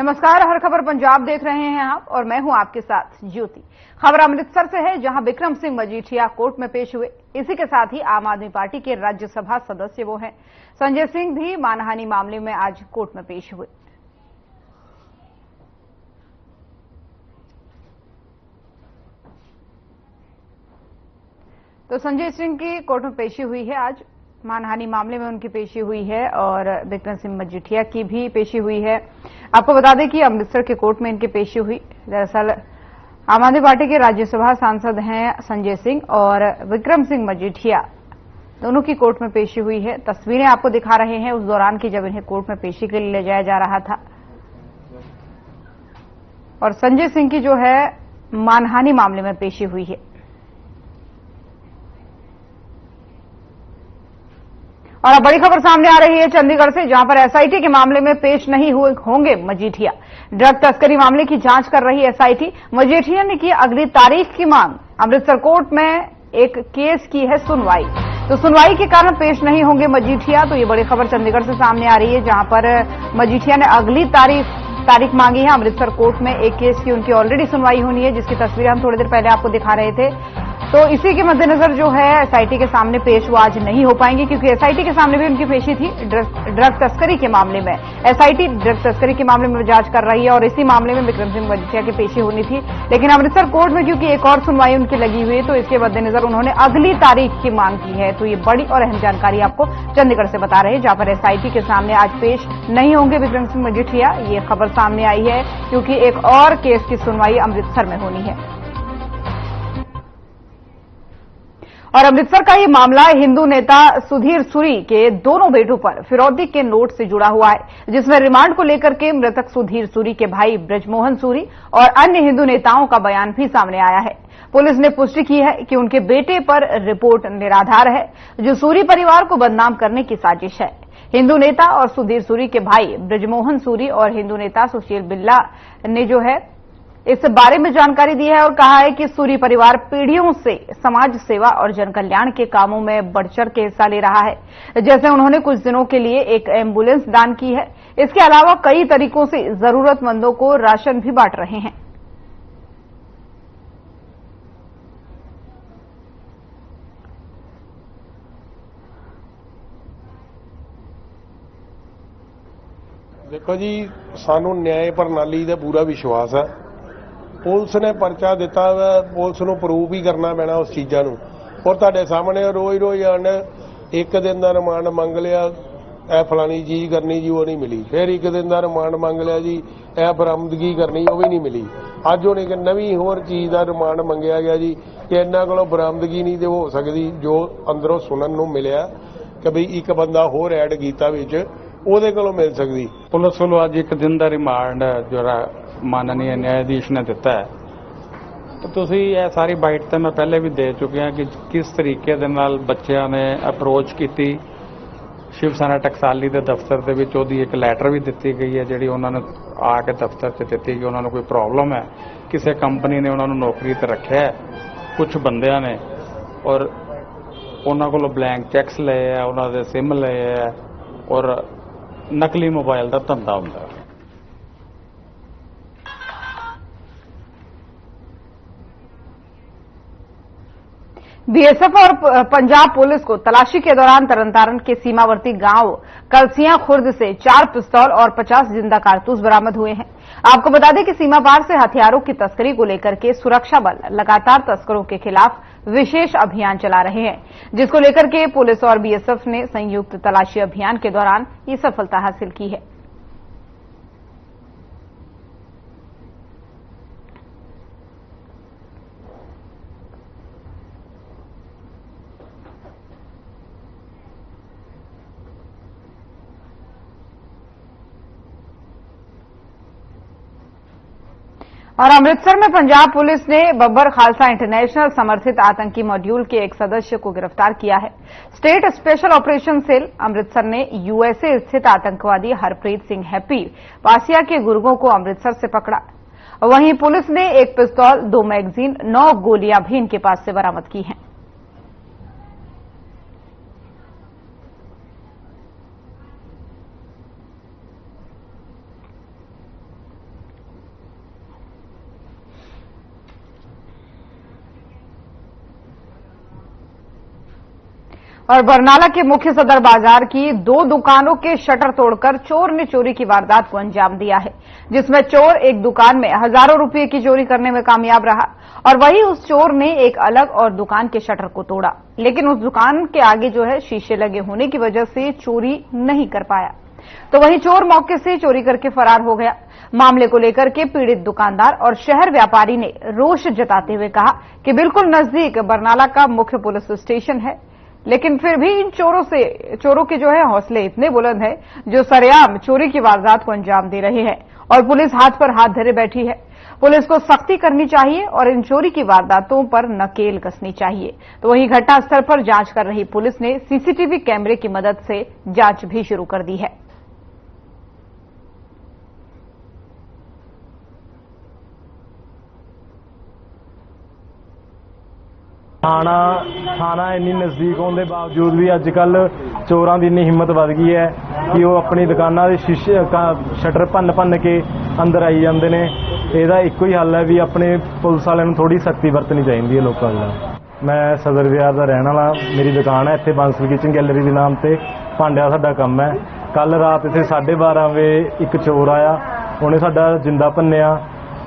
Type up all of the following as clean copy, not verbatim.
नमस्कार, हर खबर पंजाब देख रहे हैं आप और मैं हूं आपके साथ ज्योति। खबर अमृतसर से है, जहां बिक्रम सिंह मजीठिया कोर्ट में पेश हुए। इसी के साथ ही आम आदमी पार्टी के राज्यसभा सदस्य वो हैं संजय सिंह भी मानहानि मामले में आज कोर्ट में पेश हुए। तो संजय सिंह की कोर्ट में पेशी हुई है, आज मानहानि मामले में उनकी पेशी हुई है और बिक्रम सिंह मजीठिया की भी पेशी हुई है। आपको बता दें कि अमृतसर के कोर्ट में इनकी पेशी हुई। दरअसल आम आदमी पार्टी के राज्यसभा सांसद हैं संजय सिंह और बिक्रम सिंह मजीठिया, दोनों की कोर्ट में पेशी हुई है। तस्वीरें आपको दिखा रहे हैं उस दौरान की जब इन्हें कोर्ट में पेशी के लिए ले जाया जा रहा था। और संजय सिंह की जो है मानहानि मामले में पेशी हुई है। और अब बड़ी खबर सामने आ रही है चंडीगढ़ से, जहां पर एसआईटी के मामले में पेश नहीं होंगे मजीठिया। ड्रग तस्करी मामले की जांच कर रही एसआईटी। मजीठिया ने की अगली तारीख की मांग। अमृतसर कोर्ट में एक केस की है सुनवाई, तो सुनवाई के कारण पेश नहीं होंगे मजीठिया। तो ये बड़ी खबर चंडीगढ़ से सामने आ रही है, जहां पर मजीठिया ने अगली तारीख मांगी है। अमृतसर कोर्ट में एक केस की उनकी ऑलरेडी सुनवाई होनी है, जिसकी तस्वीरें हम थोड़ी देर पहले आपको दिखा रहे थे। तो इसी के मद्देनजर जो है एसआईटी के सामने पेश वो आज नहीं हो पाएंगे, क्योंकि एसआईटी के सामने भी उनकी पेशी थी ड्रग तस्करी के मामले में। एसआईटी ड्रग तस्करी के मामले में जांच कर रही है और इसी मामले में बिक्रम सिंह मजीठिया की पेशी होनी थी। लेकिन अमृतसर कोर्ट में क्योंकि एक और सुनवाई उनकी लगी हुई है, तो इसके मद्देनजर उन्होंने अगली तारीख की मांग की है। तो ये बड़ी और अहम जानकारी आपको चंडीगढ़ से बता रहे हैं, जहां पर एसआईटी के सामने आज पेश नहीं होंगे बिक्रम सिंह मजीठिया। ये खबर सामने आई है क्योंकि एक और केस की सुनवाई अमृतसर में होनी है। और अमृतसर का ये मामला हिंदू नेता सुधीर सूरी के दोनों बेटों पर फिरौती के नोट से जुड़ा हुआ है, जिसमें रिमांड को लेकर के मृतक सुधीर सूरी के भाई ब्रजमोहन सूरी और अन्य हिंदू नेताओं का बयान भी सामने आया है। पुलिस ने पुष्टि की है कि उनके बेटे पर रिपोर्ट निराधार है, जो सूरी परिवार को बदनाम करने की साजिश है। हिंदू नेता और सुधीर सूरी के भाई ब्रजमोहन सूरी और हिंदू नेता सुशील बिल्ला ने जो है इस बारे में जानकारी दी है और कहा है कि सूरी परिवार पीढ़ियों से समाज सेवा और जन कल्याण के कामों में बढ़ चढ़ के हिस्सा ले रहा है। जैसे उन्होंने कुछ दिनों के लिए एक एम्बुलेंस दान की है। इसके अलावा कई तरीकों से जरूरतमंदों को राशन भी बांट रहे हैं। देखो जी, सानू न्याय प्रणाली का पूरा विश्वास है। पुलिस ने परचा दिता है, पुलिस नूं प्रूफ ही करना पैना उस चीज़ों नूं। और तुहाडे सामने रोज रोज आने एक दिन का रिमांड मंग लिया, ए फलानी चीज़ करनी जी, वो नहीं मिली। फिर एक दिन का रिमांड मंग लिया जी, ए बरामदगी करनी, वो भी नहीं मिली। अज हुण एक नवीं होर चीज़ का रिमांड मंगया गया जी कि इन्हां कोलों बरामदगी नहीं तो हो सकती, जो अंदरों सुनन नूं मिलिया कि बई एक बंदा होर ऐड कीता विच, ਉਹਦੇ ਕੋਲੋਂ मिल सकती। पुलिस ਵੱਲੋਂ ਅੱਜ ਇੱਕ ਦਿਨ ਦਾ ਰਿਮਾਂਡ ਜਿਹੜਾ ਮਾਨनीय न्यायाधीश ने ਦਿੱਤਾ ਹੈ। तो ਤੁਸੀਂ ਇਹ ਸਾਰੀ ਬਾਈਟ ਤਾਂ ਮੈਂ ਪਹਿਲੇ ਵੀ ਦੇ ਚੁੱਕਿਆ ਕਿ ਕਿਸ ਤਰੀਕੇ ਦੇ ਨਾਲ ਬੱਚਿਆਂ ਨੇ ਅਪਰੋਚ ਕੀਤੀ। ਸ਼ਿਵ ਸੈਨਾ ਟਕਸਾਲੀ ਦੇ ਦਫ਼ਤਰ ਦੇ ਵਿੱਚ ਉਹਦੀ ਇੱਕ ਲੈਟਰ ਵੀ ਦਿੱਤੀ ਗਈ ਹੈ, ਜਿਹੜੀ ਉਹਨਾਂ ਨੇ ਆ ਕੇ ਦਫ਼ਤਰ 'ਚ ਦਿੱਤੀ ਕਿ ਉਹਨਾਂ ਨੂੰ ਕੋਈ ਪ੍ਰੋਬਲਮ ਹੈ, ਕਿਸੇ ਕੰਪਨੀ ਨੇ ਉਹਨਾਂ ਨੂੰ ਨੌਕਰੀ ਤੇ ਰੱਖਿਆ ਹੈ ਕੁਝ ਬੰਦਿਆਂ ਨੇ, ਔਰ ਉਹਨਾਂ ਕੋਲੋਂ ਬਲੈਂਕ ਚੈੱਕਸ ਲਏ ਆ, ਉਹਨਾਂ ਦੇ ਸਿਮ ਲਏ ਆ ਔਰ नकली मोबाइल का धंधा होता है। बीएसएफ और पंजाब पुलिस को तलाशी के दौरान तरनतारन के सीमावर्ती गांव कलसियां खुर्द से 4 पिस्तौल और 50 जिंदा कारतूस बरामद हुए हैं। आपको बता दें कि सीमा पार से हथियारों की तस्करी को लेकर के सुरक्षा बल लगातार तस्करों के खिलाफ विशेष अभियान चला रहे हैं, जिसको लेकर के पुलिस और बीएसएफ ने संयुक्त तलाशी अभियान के दौरान ये सफलता हासिल की है। और अमृतसर में पंजाब पुलिस ने बब्बर खालसा इंटरनेशनल समर्थित आतंकी मॉड्यूल के एक सदस्य को गिरफ्तार किया है। State special operation cell Amritsar ने यूएसए स्थित आतंकवादी हरप्रीत सिंह हैप्पी पासिया के गुर्गों को अमृतसर से पकड़ा। वहीं पुलिस ने एक पिस्तौल, 2 मैगजीन, 9 गोलियां भी इनके पास से बरामद की हैं। और बरनाला के मुख्य सदर बाजार की 2 दुकानों के शटर तोड़कर चोर ने चोरी की वारदात को अंजाम दिया है, जिसमें चोर एक दुकान में हजारों रुपए की चोरी करने में कामयाब रहा और वहीं उस चोर ने एक अलग और दुकान के शटर को तोड़ा, लेकिन उस दुकान के आगे जो है शीशे लगे होने की वजह से चोरी नहीं कर पाया। तो वहीं चोर मौके से चोरी करके फरार हो गया। मामले को लेकर के पीड़ित दुकानदार और शहर व्यापारी ने रोष जताते हुए कहा कि बिल्कुल नजदीक बरनाला का मुख्य पुलिस स्टेशन है, लेकिन फिर भी इन चोरों के जो है हौसले इतने बुलंद है जो सरेआम चोरी की वारदात को अंजाम दे रहे हैं और पुलिस हाथ पर हाथ धरे बैठी है। पुलिस को सख्ती करनी चाहिए और इन चोरी की वारदातों पर नकेल कसनी चाहिए। तो वहीं घटनास्थल पर जांच कर रही पुलिस ने सीसीटीवी कैमरे की मदद से जांच भी शुरू कर दी है। थाना इन्नी नज़दीक होने के बावजूद भी अजकल चोरों की इन्नी हिम्मत बढ़ गई है कि वो अपनी दुकानों के शीशे शटर भन्न के अंदर आई जाते हैं। ਇਹਦਾ ਇੱਕੋ ਹੀ हल है भी अपने पुलिस वालों थोड़ी सख्ती वरतनी चाहिए लोगों को। मैं सदर बाजार का रहने वाला, मेरी दुकान है इतने बांसल किचन गैलरी के नाम से, भांडिया साडा काम है। कल रात इतने 12:30 बजे एक चोर आया, उन्हें साडा जिंदा भन्निया।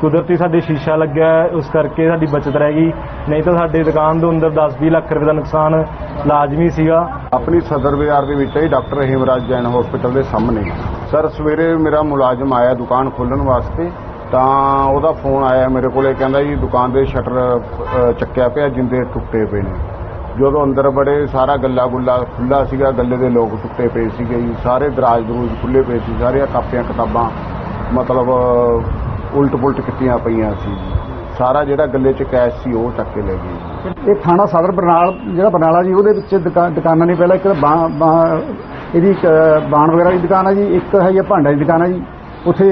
कुदरती साडे शीशा लग्या, उस करके साडी बचत रह गई, नहीं तो साडी दुकान के अंदर 10-20 लाख रुपए का नुकसान लाजमी सीगा। अपनी सदर बाजार ਦੇ ਵਿੱਚ डॉक्टर हेमराज जैन हॉस्पिटल के सामने सर सवेरे मेरा मुलाजिम आया दुकान खोलਣ वास्ते, ਤਾਂ ਉਹਦਾ ਫੋਨ ਆਇਆ ਮੇਰੇ ਕੋਲੇ, ਕਹਿੰਦਾ ਜੀ ਦੁਕਾਨ ਦੇ ਸ਼ਟਰ ਚੱਕਿਆ ਪਿਆ, ਜਿੰਦੇ ਟੁੱਟੇ ਪਏ ਨੇ। ਜਦੋਂ ਅੰਦਰ ਬੜੇ ਸਾਰਾ ਗੱਲਾ ਗੁੱਲਾ ਖੁੱਲਾ ਸੀਗਾ, ਗੱਲੇ ਦੇ ਲੋਕ ਟੁੱਟੇ ਪਏ ਸੀਗੇ ਜੀ, ਸਾਰੇ ਦਰਾਜ ਦਰੂਜ ਖੁੱਲੇ ਪਏ ਸੀ, ਸਾਰੀਆਂ ਕਾਪੀਆਂ ਕਿਤਾਬਾਂ ਮਤਲਬ ਉਲਟ ਪੁਲਟ ਕੀਤੀਆਂ ਪਈਆਂ ਸੀ। ਸਾਰਾ ਜਿਹੜਾ ਗੱਲੇ 'ਚ ਕੈਸ਼ ਸੀ ਉਹ ਚੱਕ ਕੇ ਲੈ ਗਏ। ਇਹ ਥਾਣਾ ਸਦਰ ਬਰਨਾਲਾ ਜੀ, ਉਹਦੇ ਵਿੱਚ ਦੁਕਾਨਾਂ ਨੇ। ਪਹਿਲਾਂ ਇੱਕ ਇਹਦੀ ਬਾਣ ਵਗੈਰਾ ਦੀ ਦੁਕਾਨ ਹੈ ਜੀ, ਇੱਕ ਹੈ ਜੀ ਭਾਂਡਾ ਦੀ ਦੁਕਾਨ ਹੈ ਜੀ। ਉੱਥੇ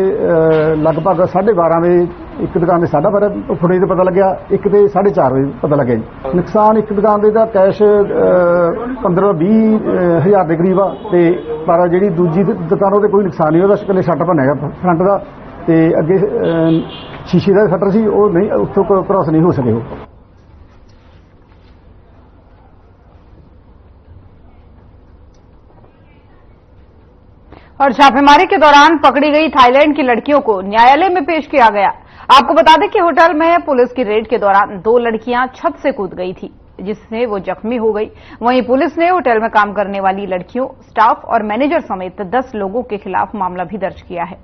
ਲਗਭਗ 12:30 ਵਜੇ ਇੱਕ ਦੁਕਾਨ ਦੇ 12:30 ਫੁਟੇਜ ਤੇ ਪਤਾ ਲੱਗਿਆ, ਇੱਕ ਤੇ 4:30 ਵਜੇ ਪਤਾ ਲੱਗਿਆ ਜੀ। ਨੁਕਸਾਨ ਇੱਕ ਦੁਕਾਨ ਦੇ ਦਾ ਕੈਸ਼ 15-20 ਹਜ਼ਾਰ ਦੇ ਕਰੀਬ ਆ, ਤੇ ਪਰ ਜਿਹੜੀ ਦੂਜੀ ਦੁਕਾਨ ਉਹਦੇ ਕੋਈ ਨੁਕਸਾਨ ਨਹੀਂ, ਉਹਦਾ ਇਕੱਲੇ ਸ਼ਟਰ ਭੰਨਿਆ ਫਰੰਟ ਦਾ, ਤੇ ਅੱਗੇ ਸ਼ੀਸ਼ੇ ਦਾ ਸ਼ਟਰ ਸੀ, ਉਹ ਨਹੀਂ ਉੱਥੋਂ ਕ੍ਰਾਸ ਨਹੀਂ ਹੋ ਸਕੇ ਉਹ। और छापेमारी के दौरान पकड़ी गई थाईलैंड की लड़कियों को न्यायालय में पेश किया गया। आपको बता दें कि होटल में पुलिस की रेड के दौरान 2 लड़कियां छत से कूद गई थी, जिससे वो जख्मी हो गई। वहीं पुलिस ने होटल में काम करने वाली लड़कियों, स्टाफ और मैनेजर समेत 10 लोगों के खिलाफ मामला भी दर्ज किया है।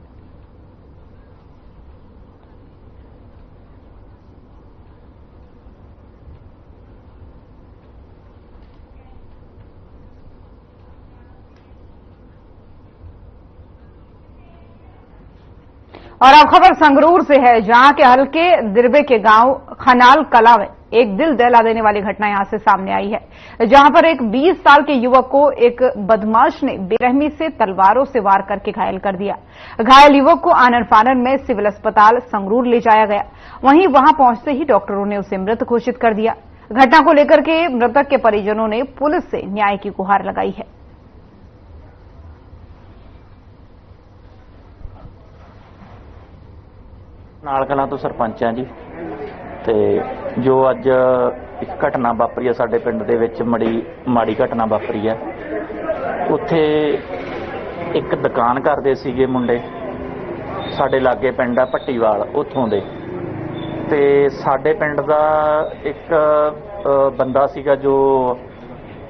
और अब खबर संगरूर से है, जहां के हल्के दिरबे के गांव खनाल कला में एक दिल दहला देने वाली घटना यहां से सामने आई है, जहां पर एक 20 साल के युवक को एक बदमाश ने बेरहमी से तलवारों से वार करके घायल कर दिया। घायल युवक को आनन फानन में सिविल अस्पताल संगरूर ले जाया गया। वहीं वहां पहुंचते ही डॉक्टरों ने उसे मृत घोषित कर दिया। घटना को लेकर के मृतक के परिजनों ने पुलिस से न्याय की गुहार लगाई है। ਨਾਲ ਕਲਾਂ ਤੋਂ ਸਰਪੰਚ ਆ ਜੀ, ਤੇ ਜੋ ਅੱਜ ਇੱਕ ਘਟਨਾ ਵਾਪਰੀ ਹੈ ਸਾਡੇ ਪਿੰਡ ਦੇ ਵਿੱਚ, ਮਾੜੀ ਘਟਨਾ ਵਾਪਰੀ ਹੈ। ਉੱਥੇ ਇੱਕ ਦੁਕਾਨ ਕਰਦੇ ਸੀਗੇ ਮੁੰਡੇ, ਸਾਡੇ ਲਾਗੇ ਪਿੰਡ ਆ ਭੱਟੀਵਾਲ, ਉੱਥੋਂ ਦੇ, ਤੇ ਸਾਡੇ ਪਿੰਡ ਦਾ ਇੱਕ ਬੰਦਾ ਸੀਗਾ ਜੋ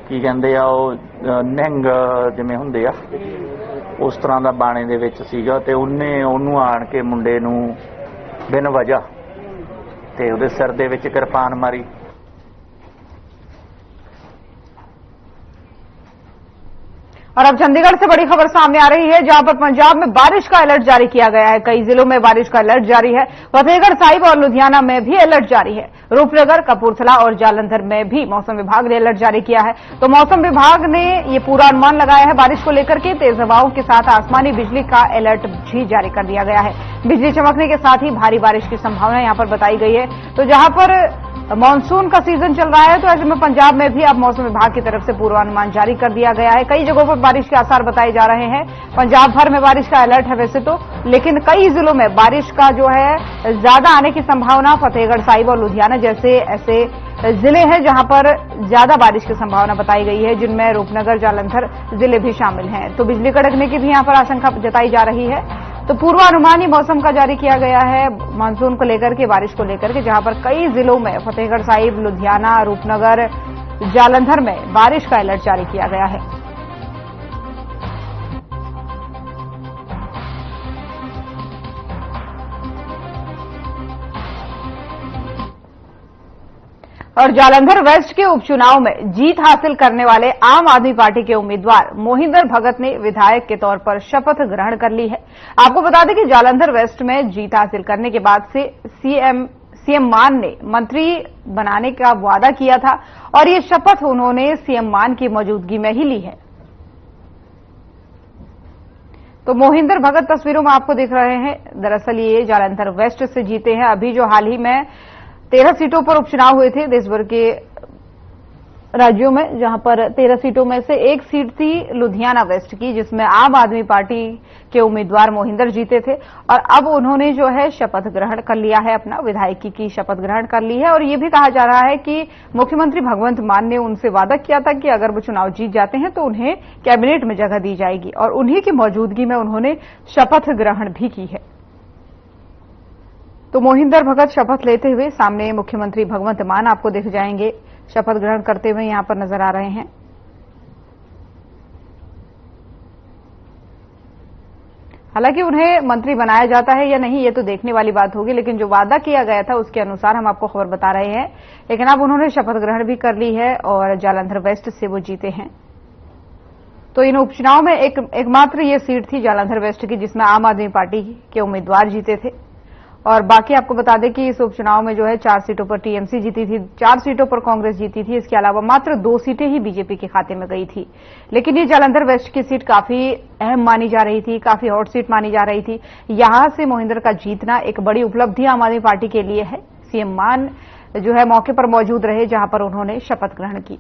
ਕੀ ਕਹਿੰਦੇ ਆ ਉਹ ਨਿਹੰਗ ਜਿਵੇਂ ਹੁੰਦੇ ਆ ਉਸ ਤਰ੍ਹਾਂ ਦਾ ਬਾਣੇ ਦੇ ਵਿੱਚ ਸੀਗਾ, ਤੇ ਉਹਨੂੰ ਆਣ ਕੇ ਮੁੰਡੇ ਨੂੰ बिन वजह ते उहदे सिर दे विच किरपान मारी। और अब चंडीगढ़ से बड़ी खबर सामने आ रही है, जहां पर पंजाब में बारिश का अलर्ट जारी किया गया है। कई जिलों में बारिश का अलर्ट जारी है। फतेहगढ़ साहिब और लुधियाना में भी अलर्ट जारी है। रूपनगर, कपूरथला और जालंधर में भी मौसम विभाग ने अलर्ट जारी किया है। तो मौसम विभाग ने ये पूरा अनुमान लगाया है बारिश को लेकर के। तेज हवाओं के साथ आसमानी बिजली का अलर्ट भी जारी कर दिया गया है। बिजली चमकने के साथ ही भारी बारिश की संभावना यहां पर बताई गई है। तो जहां पर मानसून का सीजन चल रहा है, तो ऐसे में पंजाब में भी अब मौसम विभाग की तरफ से पूर्वानुमान जारी कर दिया गया है। कई जगहों पर बारिश के आसार बताए जा रहे हैं। पंजाब भर में बारिश का अलर्ट है वैसे तो, लेकिन कई जिलों में बारिश का जो है ज्यादा आने की संभावना, फतेहगढ़ साहिब और लुधियाना जैसे ऐसे जिले हैं जहां पर ज्यादा बारिश की संभावना बताई गई है, जिनमें रूपनगर, जालंधर जिले भी शामिल हैं। तो बिजली कड़कने की भी यहां पर आशंका जताई जा रही है। तो पूर्वानुमान ही मौसम का जारी किया गया है मानसून को लेकर के, बारिश को लेकर के, जहां पर कई जिलों में फतेहगढ़ साहिब, लुधियाना, रूपनगर, जालंधर में बारिश का अलर्ट जारी किया गया है। और जालंधर वेस्ट के उपचुनाव में जीत हासिल करने वाले आम आदमी पार्टी के उम्मीदवार मोहिंदर भगत ने विधायक के तौर पर शपथ ग्रहण कर ली है। आपको बता दें कि जालंधर वेस्ट में जीत हासिल करने के बाद से सीएम मान ने मंत्री बनाने का वादा किया था और ये शपथ उन्होंने सीएम मान की मौजूदगी में ही ली है। तो मोहिंदर भगत तस्वीरों में आपको दिख रहे हैं। दरअसल ये जालंधर वेस्ट से जीते हैं। अभी जो हाल ही में 13 सीटों पर उपचुनाव हुए थे देश भर के राज्यों में, जहां पर 13 सीटों में से एक सीट थी लुधियाना वेस्ट की, जिसमें आम आदमी पार्टी के उम्मीदवार मोहिंदर जीते थे। और अब उन्होंने जो है शपथ ग्रहण कर लिया है, अपना विधायकी की शपथ ग्रहण कर ली है। और ये भी कहा जा रहा है कि मुख्यमंत्री भगवंत मान ने उनसे वादा किया था कि अगर वो चुनाव जीत जाते हैं तो उन्हें कैबिनेट में जगह दी जाएगी, और उन्हीं की मौजूदगी में उन्होंने शपथ ग्रहण भी की है। तो मोहिंदर भगत शपथ लेते हुए सामने मुख्यमंत्री भगवंत मान आपको दिख जाएंगे, शपथ ग्रहण करते हुए यहां पर नजर आ रहे हैं। हालांकि उन्हें मंत्री बनाया जाता है या नहीं ये तो देखने वाली बात होगी, लेकिन जो वादा किया गया था उसके अनुसार हम आपको खबर बता रहे हैं। लेकिन अब उन्होंने शपथ ग्रहण भी कर ली है और जालंधर वेस्ट से वो जीते हैं। तो इन उपचुनाव में एकमात्र ये सीट थी जालंधर वेस्ट की जिसमें आम आदमी पार्टी के उम्मीदवार जीते थे। और बाकी आपको बता दें कि इस उपचुनाव में जो है 4 सीटों पर टीएमसी जीती थी, 4 सीटों पर कांग्रेस जीती थी। इसके अलावा मात्र 2 सीटें ही बीजेपी के खाते में गई थी। लेकिन ये जालंधर वेस्ट की सीट काफी अहम मानी जा रही थी, काफी हॉट सीट मानी जा रही थी। यहां से मोहिंदर का जीतना एक बड़ी उपलब्धि आम आदमी पार्टी के लिए है। सीएम मान जो है मौके पर मौजूद रहे जहां पर उन्होंने शपथ ग्रहण की।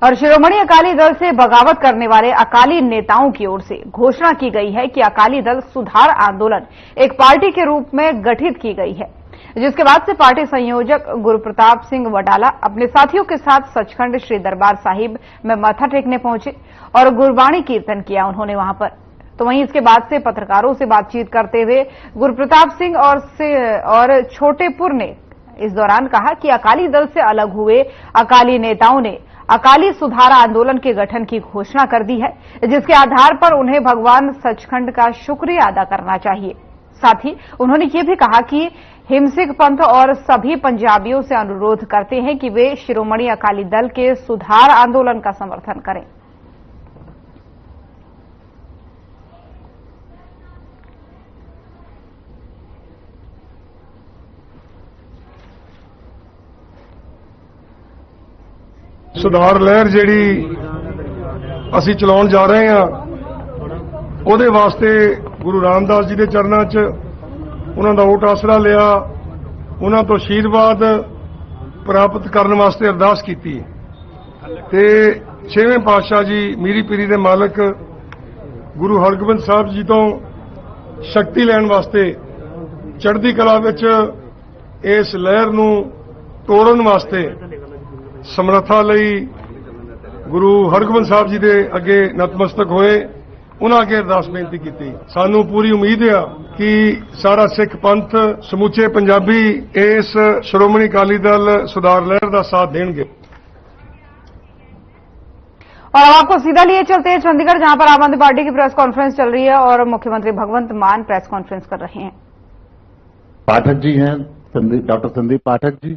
और शिरोमणि अकाली दल से बगावत करने वाले अकाली नेताओं की ओर से घोषणा की गई है कि अकाली दल सुधार आंदोलन एक पार्टी के रूप में गठित की गई है, जिसके बाद से पार्टी संयोजक गुरुप्रताप सिंह वडाला अपने साथियों के साथ सचखंड श्री दरबार साहिब में माथा टेकने पहुंचे और गुरबाणी कीर्तन किया उन्होंने वहां पर। तो वहीं इसके बाद से पत्रकारों से बातचीत करते हुए गुरुप्रताप सिंह और छोटेपुर ने इस दौरान कहा कि अकाली दल से अलग हुए अकाली नेताओं ने अकाली सुधार आंदोलन के गठन की घोषणा कर दी है, जिसके आधार पर उन्हें भगवान सचखंड का शुक्रिया अदा करना चाहिए। साथ ही उन्होंने ये भी कहा कि हिमसिख पंथ और सभी पंजाबियों से अनुरोध करते हैं कि वे शिरोमणि अकाली दल के सुधार आंदोलन का समर्थन करें। ਸੁਧਾਰ ਲਹਿਰ ਜਿਹੜੀ ਅਸੀਂ ਚਲਾਉਣ ਜਾ ਰਹੇ ਹਾਂ ਉਹਦੇ ਵਾਸਤੇ ਗੁਰੂ ਰਾਮਦਾਸ ਜੀ ਦੇ ਚਰਨਾਂ 'ਚ ਉਹਨਾਂ ਦਾ ਓਟ ਆਸਰਾ ਲਿਆ, ਉਹਨਾਂ ਤੋਂ ਆਸ਼ੀਰਵਾਦ ਪ੍ਰਾਪਤ ਕਰਨ ਵਾਸਤੇ ਅਰਦਾਸ ਕੀਤੀ ਤੇ 6ਵੇਂ ਪਾਤਸ਼ਾਹ ਜੀ ਮੀਰੀ ਪੀਰੀ ਦੇ ਮਾਲਕ ਗੁਰੂ ਹਰਗੋਬਿੰਦ ਸਾਹਿਬ ਜੀ ਤੋਂ ਸ਼ਕਤੀ ਲੈਣ ਵਾਸਤੇ ਚੜ੍ਹਦੀ ਕਲਾ ਵਿੱਚ ਇਸ ਲਹਿਰ ਨੂੰ ਤੋੜਨ ਵਾਸਤੇ ਸਮਰੱਥਾ ਲਈ ਗੁਰੂ ਹਰਗੋਬਿੰਦ ਸਾਹਿਬ ਜੀ ਦੇ ਅੱਗੇ ਨਤਮਸਤਕ ਹੋਏ, ਉਹਨਾਂ ਅੱਗੇ ਅਰਦਾਸ ਬੇਨਤੀ ਕੀਤੀ। ਸਾਨੂੰ ਪੂਰੀ ਉਮੀਦ ਆ ਕਿ ਸਾਰਾ ਸਿੱਖ ਪੰਥ ਸਮੁੱਚੇ ਪੰਜਾਬੀ ਇਸ ਸ਼੍ਰੋਮਣੀ ਅਕਾਲੀ ਦਲ ਸੁਧਾਰ ਲਹਿਰ ਦਾ ਸਾਥ ਦੇਣਗੇ। और अब आपको सीधा लिए चलते हैं चंडीगढ़, जहां पर आम आदमी पार्टी की प्रेस कॉन्फ्रेंस चल रही है और मुख्यमंत्री भगवंत मान प्रेस कॉन्फ्रेंस कर रहे हैं। पाठक जी हैं, डॉक्टर संदीप पाठक जी,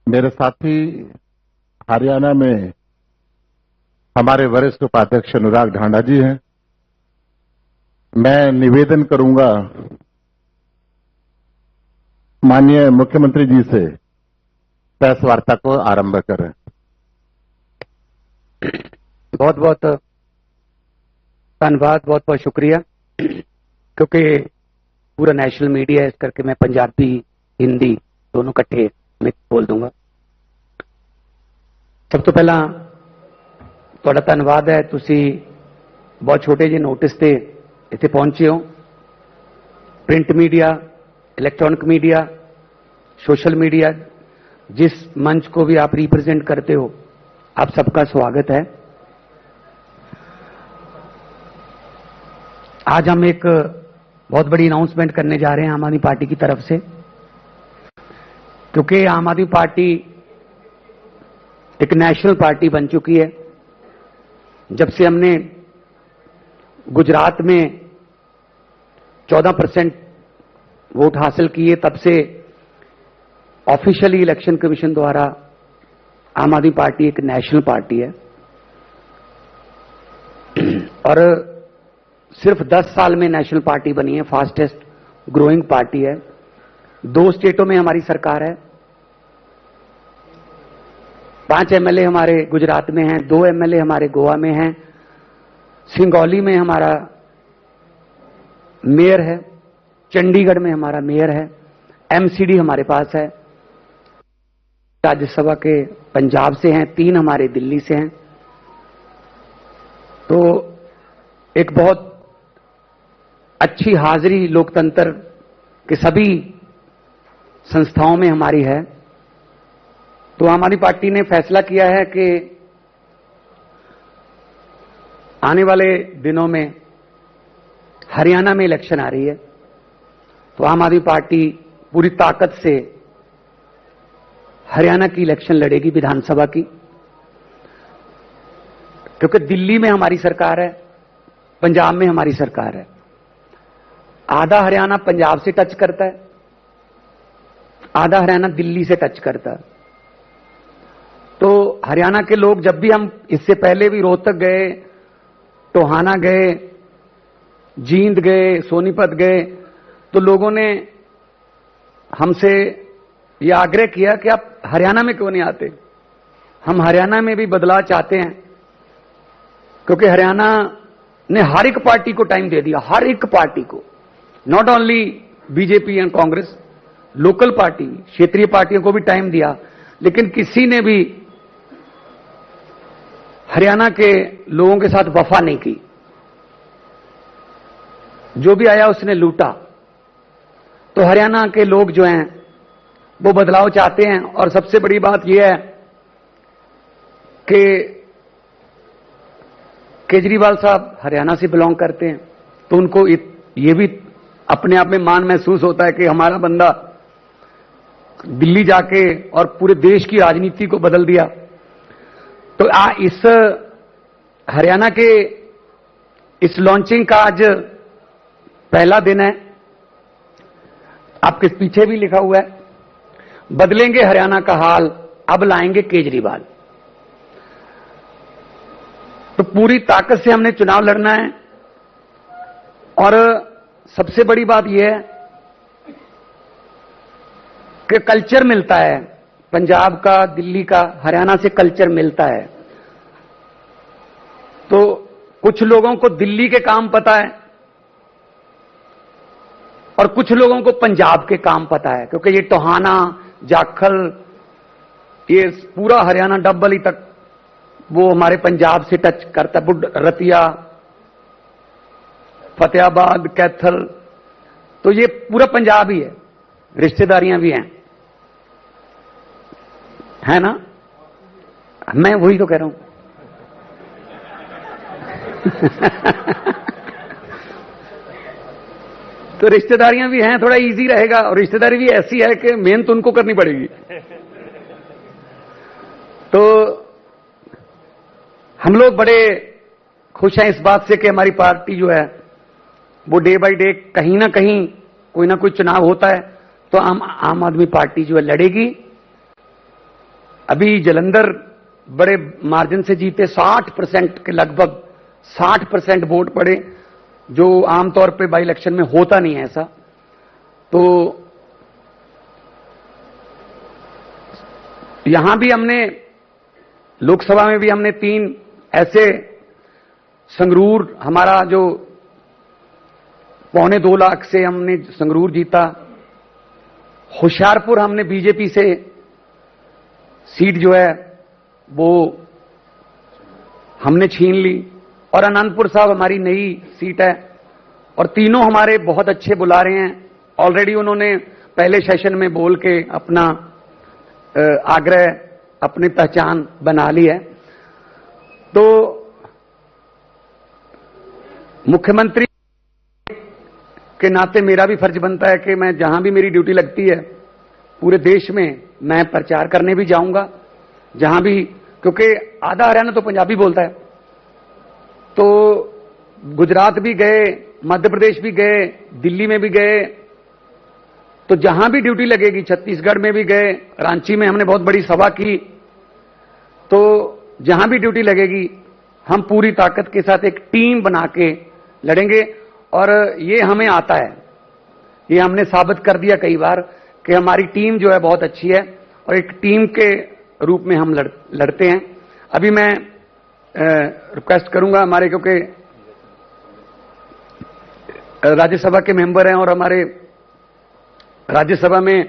मेरे साथी हरियाणा में हमारे वरिष्ठ उपाध्यक्ष अनुराग ढांडा जी हैं। मैं निवेदन करूंगा माननीय मुख्यमंत्री जी से प्रेस वार्ता को आरंभ करें। बहुत बहुत धन्यवाद, बहुत बहुत शुक्रिया, क्योंकि पूरा नेशनल मीडिया है, इस करके मैं पंजाबी हिंदी दोनों इकट्ठे में बोल दूंगा। सब तो पहला ਤੁਹਾਡਾ ਧੰਨਵਾਦ ਹੈ, ਤੁਸੀਂ ਬਹੁਤ ਛੋਟੇ ਜਿਹੇ ਨੋਟਿਸ ਤੇ ਇੱਥੇ ਪਹੁੰਚੇ ਹੋ। Print media, electronic media social media, जिस मंच को भी आप रिप्रेजेंट करते हो, आप सबका स्वागत है। आज हम एक बहुत बड़ी अनाउंसमेंट करने जा रहे हैं आम आदमी पार्टी की तरफ से, क्योंकि आम आदमी पार्टी एक नेशनल पार्टी बन चुकी है। जब से हमने गुजरात में 14% वोट हासिल किए, तब से ऑफिशियली इलेक्शन कमीशन द्वारा आम आदमी पार्टी एक नेशनल पार्टी है और सिर्फ 10 साल में नेशनल पार्टी बनी है, फास्टेस्ट ग्रोइंग पार्टी है। 2 स्टेटों में हमारी सरकार है, 5 एमएलए हमारे गुजरात में हैं, 2 एमएलए हमारे गोवा में हैं, सिंगौली में हमारा मेयर है, चंडीगढ़ में हमारा मेयर है, एमसीडी हमारे पास है, राज्यसभा के पंजाब से हैं, 3 हमारे दिल्ली से हैं। तो एक बहुत अच्छी हाजिरी लोकतंत्र के सभी संस्थाओं में हमारी है। तो आम आदमी पार्टी ने फैसला किया है कि आने वाले दिनों में हरियाणा में इलेक्शन आ रही है, तो आम आदमी पार्टी पूरी ताकत से हरियाणा की इलेक्शन लड़ेगी, विधानसभा की, क्योंकि दिल्ली में हमारी सरकार है, पंजाब में हमारी सरकार है। आधा हरियाणा पंजाब से टच करता है, आधा हरियाणा दिल्ली से टच करता है। तो हरियाणा के लोग, जब भी हम इससे पहले भी रोहतक गए, टोहाना गए, जींद गए, सोनीपत गए, तो लोगों ने हमसे यह आग्रह किया कि आप हरियाणा में क्यों नहीं आते। हम हरियाणा में भी बदलाव चाहते हैं, क्योंकि हरियाणा ने हर एक पार्टी को टाइम दे दिया, हर एक पार्टी को, not only BJP and Congress, local party, क्षेत्रीय पार्टियों को भी टाइम दिया, लेकिन किसी ने भी हरियाणा के लोगों के साथ वफा नहीं की। जो भी आया उसने लूटा। तो हरियाणा के लोग जो हैं वो बदलाव चाहते हैं, और सबसे बड़ी बात यह है कि केजरीवाल साहब हरियाणा से बिलोंग करते हैं, तो उनको ये भी अपने आप में मान महसूस होता है कि हमारा बंदा दिल्ली जाके और पूरे देश की राजनीति को बदल दिया। तो इस हरियाणा के इस लॉन्चिंग का आज पहला दिन है। आपके पीछे भी लिखा हुआ है, बदलेंगे हरियाणा का हाल, अब लाएंगे केजरीवाल। तो पूरी ताकत से हमने चुनाव लड़ना है, और सबसे बड़ी बात यह है कि कल्चर मिलता है, पंजाब का, दिल्ली का, हरियाणा से कल्चर मिलता है। तो कुछ लोगों को दिल्ली के काम पता है और कुछ लोगों को पंजाब के काम पता है, क्योंकि ये टोहाना, जाखल, ये पूरा हरियाणा डब्बली तक वो हमारे पंजाब से टच करता है, रतिया, फतेहाबाद, कैथल, तो ये पूरा पंजाब ही है, रिश्तेदारियां भी हैं, है ना। मैं वही तो कह रहा हूं। तो रिश्तेदारियां भी हैं, थोड़ा इजी रहेगा, और रिश्तेदारी भी ऐसी है कि मेहनत उनको करनी पड़ेगी। तो हम लोग बड़े खुश हैं इस बात से कि हमारी पार्टी जो है वो डे बाय डे कहीं ना कहीं कोई ना कोई चुनाव होता है तो आम आदमी पार्टी जो है लड़ेगी। अभी जलंधर बड़े मार्जिन से जीते, 60% के लगभग 60% वोट पड़े, जो आमतौर पे बाई इलेक्शन में होता नहीं है ऐसा। तो यहां भी हमने, लोकसभा में भी हमने 3 ऐसे, संगरूर हमारा जो 2.25 लाख से हमने संगरूर जीता, होशियारपुर हमने बीजेपी से सीट जो है वो हमने छीन ली, और अनंतपुर साहब हमारी नई सीट है, और तीनों हमारे बहुत अच्छे बुला रहे हैं। ऑलरेडी उन्होंने पहले सेशन में बोल के अपना आग्रह, अपनी पहचान बना ली है। तो मुख्यमंत्री के नाते मेरा भी फर्ज बनता है कि मैं जहां भी मेरी ड्यूटी लगती है पूरे देश में मैं प्रचार करने भी जाऊंगा, जहां भी, क्योंकि आधा हरियाणा तो पंजाबी बोलता है। तो गुजरात भी गए, मध्य प्रदेश भी गए, दिल्ली में भी गए, तो जहां भी ड्यूटी लगेगी, छत्तीसगढ़ में भी गए, रांची में हमने बहुत बड़ी सभा की, तो जहां भी ड्यूटी लगेगी हम पूरी ताकत के साथ एक टीम बना के लड़ेंगे। और ये हमें आता है, ये हमने साबित कर दिया कई बार कि हमारी टीम जो है बहुत अच्छी है और एक टीम के रूप में हम लड़ते हैं। अभी मैं रिक्वेस्ट करूंगा हमारे, क्योंकि राज्यसभा के मेंबर हैं और हमारे राज्यसभा में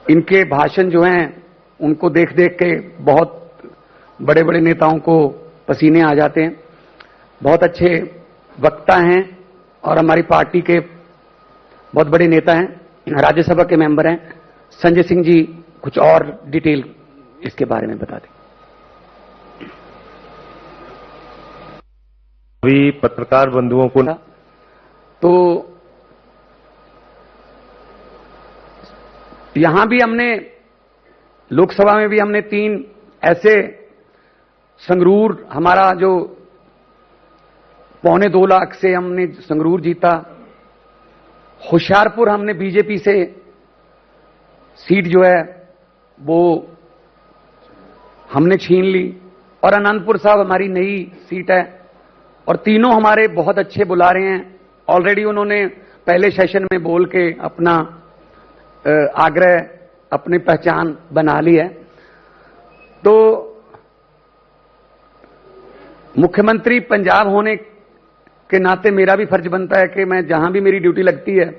इनके भाषण जो हैं उनको देख देख के बहुत बड़े बड़े नेताओं को पसीने आ जाते हैं। बहुत अच्छे वक्ता हैं और हमारी पार्टी के बहुत बड़े नेता हैं, राज्यसभा के मेंबर हैं। संजय सिंह जी कुछ और डिटेल इसके बारे में बता दें। अभी पत्रकार बंधुओं को तो यहां भी हमने, लोकसभा में भी हमने 3 ऐसे, संगरूर हमारा जो 2.25 लाख से हमने संगरूर जीता, होशियारपुर हमने बीजेपी से सीट जो है वो हमने छीन ली, और अनंतपुर साहब हमारी नई सीट है, और तीनों हमारे बहुत अच्छे बुलारे हैं। ऑलरेडी उन्होंने पहले सेशन में बोल के अपना आग्रह, अपनी पहचान बना ली है। तो मुख्यमंत्री पंजाब होने के नाते मेरा भी फर्ज बनता है कि मैं जहां भी मेरी ड्यूटी लगती है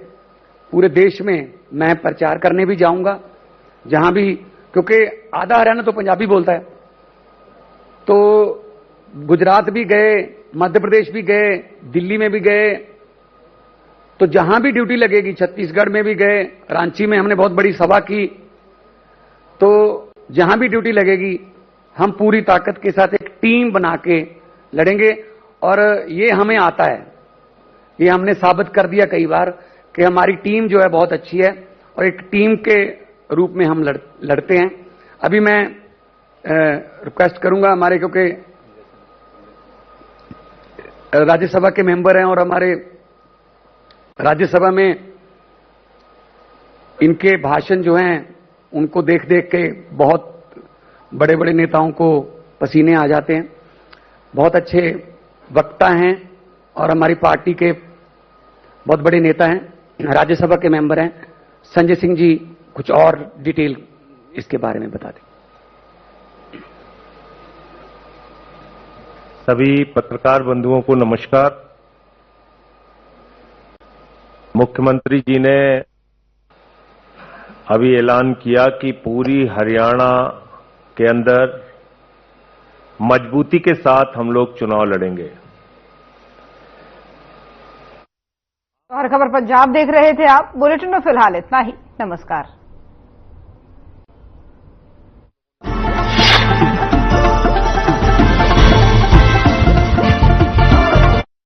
पूरे देश में मैं प्रचार करने भी जाऊंगा, जहां भी, क्योंकि आधा हरियाणा तो पंजाबी बोलता है। तो गुजरात भी गए, मध्य प्रदेश भी गए, दिल्ली में भी गए, तो जहां भी ड्यूटी लगेगी, छत्तीसगढ़ में भी गए, रांची में हमने बहुत बड़ी सभा की, तो जहां भी ड्यूटी लगेगी हम पूरी ताकत के साथ एक टीम बना के लड़ेंगे। और ये हमें आता है, ये हमने साबित कर दिया कई बार कि हमारी टीम जो है बहुत अच्छी है और एक टीम के रूप में हम लड़ते हैं। अभी मैं रिक्वेस्ट करूंगा हमारे, क्योंकि राज्यसभा के मेंबर हैं और हमारे राज्यसभा में इनके भाषण जो हैं उनको देख देख के बहुत बड़े बड़े नेताओं को पसीने आ जाते हैं। बहुत अच्छे वक्ता हैं और हमारी पार्टी के बहुत बड़े नेता हैं, राज्यसभा के मेंबर हैं। संजय सिंह जी कुछ और डिटेल इसके बारे में बता दें। सभी पत्रकार बंधुओं को नमस्कार। मुख्यमंत्री जी ने अभी ऐलान किया कि पूरी हरियाणा के अंदर मजबूती के साथ हम लोग चुनाव लड़ेंगे। हर खबर पंजाब देख रहे थे आप। बुलेटिन में फिलहाल इतना ही। नमस्कार।